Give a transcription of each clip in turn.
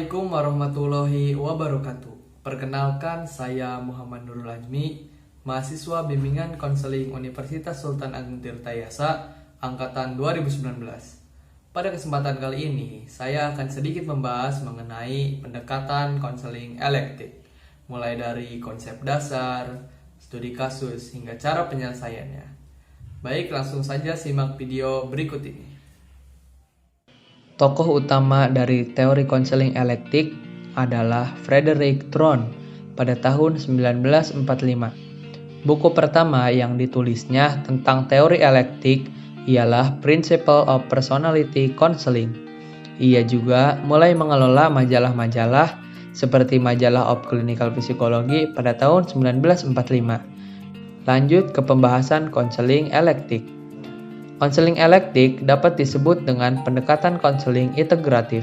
Assalamualaikum warahmatullahi wabarakatuh. Perkenalkan, saya Muhammad Nurul Ajmi, mahasiswa bimbingan konseling Universitas Sultan Agung Tirtayasa angkatan 2019. Pada kesempatan kali ini, saya akan sedikit membahas mengenai pendekatan konseling elektif, mulai dari konsep dasar, studi kasus, hingga cara penyelesaiannya. Baik, langsung saja simak video berikut ini. Tokoh utama dari teori konseling elektif adalah Frederick Thorne pada tahun 1945. Buku pertama yang ditulisnya tentang teori elektif ialah Principle of Personality Counseling. Ia juga mulai mengelola majalah-majalah seperti Majalah of Clinical Psychology pada tahun 1945. Lanjut ke pembahasan konseling elektif. Konseling elektif dapat disebut dengan pendekatan konseling integratif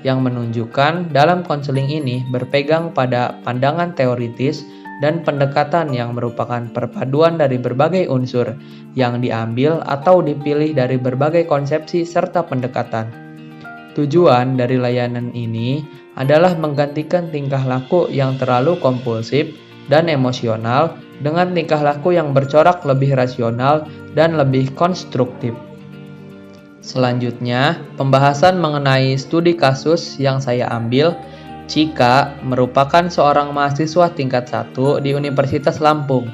yang menunjukkan dalam konseling ini berpegang pada pandangan teoritis dan pendekatan yang merupakan perpaduan dari berbagai unsur yang diambil atau dipilih dari berbagai konsepsi serta pendekatan. Tujuan dari layanan ini adalah menggantikan tingkah laku yang terlalu kompulsif dan emosional dengan tingkah laku yang bercorak lebih rasional dan lebih konstruktif. Selanjutnya, pembahasan mengenai studi kasus yang saya ambil. Cika merupakan seorang mahasiswa tingkat 1 di Universitas Lampung.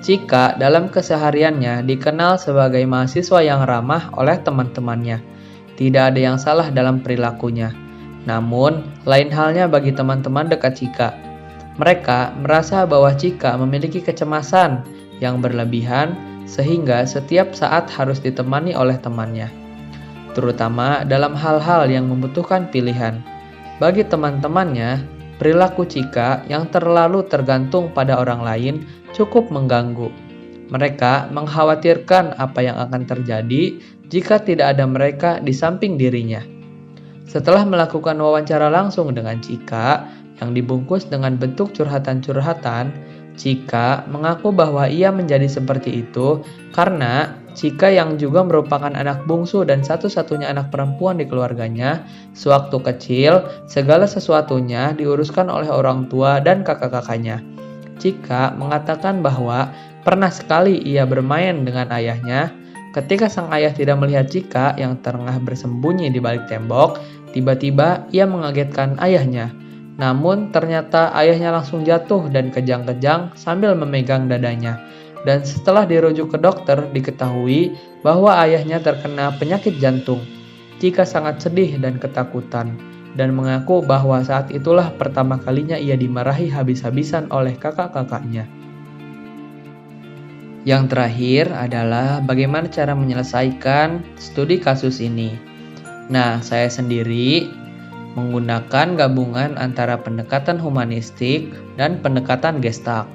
Cika dalam kesehariannya dikenal sebagai mahasiswa yang ramah oleh teman-temannya. Tidak ada yang salah dalam perilakunya. Namun, lain halnya bagi teman-teman dekat Cika. Mereka merasa bahwa Cika memiliki kecemasan yang berlebihan sehingga setiap saat harus ditemani oleh temannya, terutama dalam hal-hal yang membutuhkan pilihan. Bagi teman-temannya, perilaku Cika yang terlalu tergantung pada orang lain cukup mengganggu. Mereka mengkhawatirkan apa yang akan terjadi jika tidak ada mereka di samping dirinya. Setelah melakukan wawancara langsung dengan Cika yang dibungkus dengan bentuk curhatan-curhatan, Cika mengaku bahwa ia menjadi seperti itu karena Cika yang juga merupakan anak bungsu dan satu-satunya anak perempuan di keluarganya, sewaktu kecil segala sesuatunya diuruskan oleh orang tua dan kakak-kakaknya. Cika mengatakan bahwa pernah sekali ia bermain dengan ayahnya. Ketika sang ayah tidak melihat Cika yang tengah bersembunyi di balik tembok, tiba-tiba ia mengagetkan ayahnya. Namun ternyata ayahnya langsung jatuh dan kejang-kejang sambil memegang dadanya. Dan setelah dirujuk ke dokter, diketahui bahwa ayahnya terkena penyakit jantung. Cika sangat sedih dan ketakutan, dan mengaku bahwa saat itulah pertama kalinya ia dimarahi habis-habisan oleh kakak-kakaknya. Yang terakhir adalah bagaimana cara menyelesaikan studi kasus ini. Nah, saya sendiri menggunakan gabungan antara pendekatan humanistik dan pendekatan Gestalt.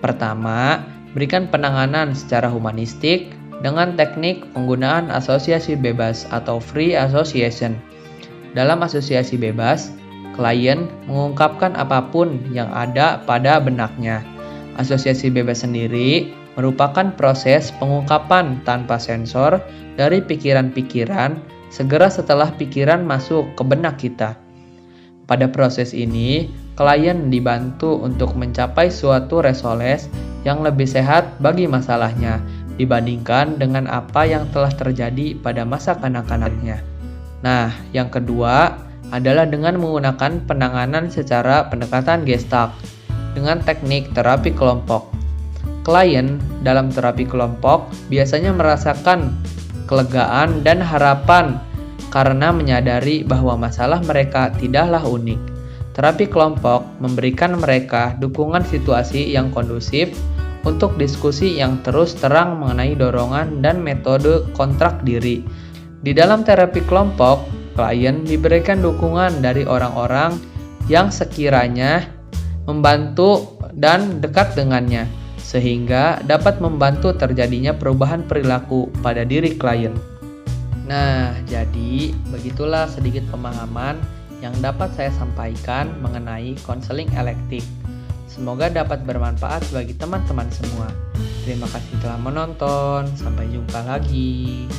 Pertama, berikan penanganan secara humanistik dengan teknik penggunaan asosiasi bebas atau free association. Dalam asosiasi bebas, klien mengungkapkan apapun yang ada pada benaknya. Asosiasi bebas sendiri merupakan proses pengungkapan tanpa sensor dari pikiran-pikiran segera setelah pikiran masuk ke benak kita. Pada proses ini, klien dibantu untuk mencapai suatu resoles yang lebih sehat bagi masalahnya dibandingkan dengan apa yang telah terjadi pada masa kanak-kanaknya. Nah, yang kedua adalah dengan menggunakan penanganan secara pendekatan Gestalt dengan teknik terapi kelompok. Klien dalam terapi kelompok biasanya merasakan kelegaan dan harapan karena menyadari bahwa masalah mereka tidaklah unik. Terapi kelompok memberikan mereka dukungan situasi yang kondusif untuk diskusi yang terus terang mengenai dorongan dan metode kontrak diri. Di dalam terapi kelompok, klien diberikan dukungan dari orang-orang yang sekiranya membantu dan dekat dengannya, sehingga dapat membantu terjadinya perubahan perilaku pada diri klien. Nah, jadi begitulah sedikit pemahaman yang dapat saya sampaikan mengenai konseling elektif. Semoga dapat bermanfaat bagi teman-teman semua. Terima kasih telah menonton. Sampai jumpa lagi.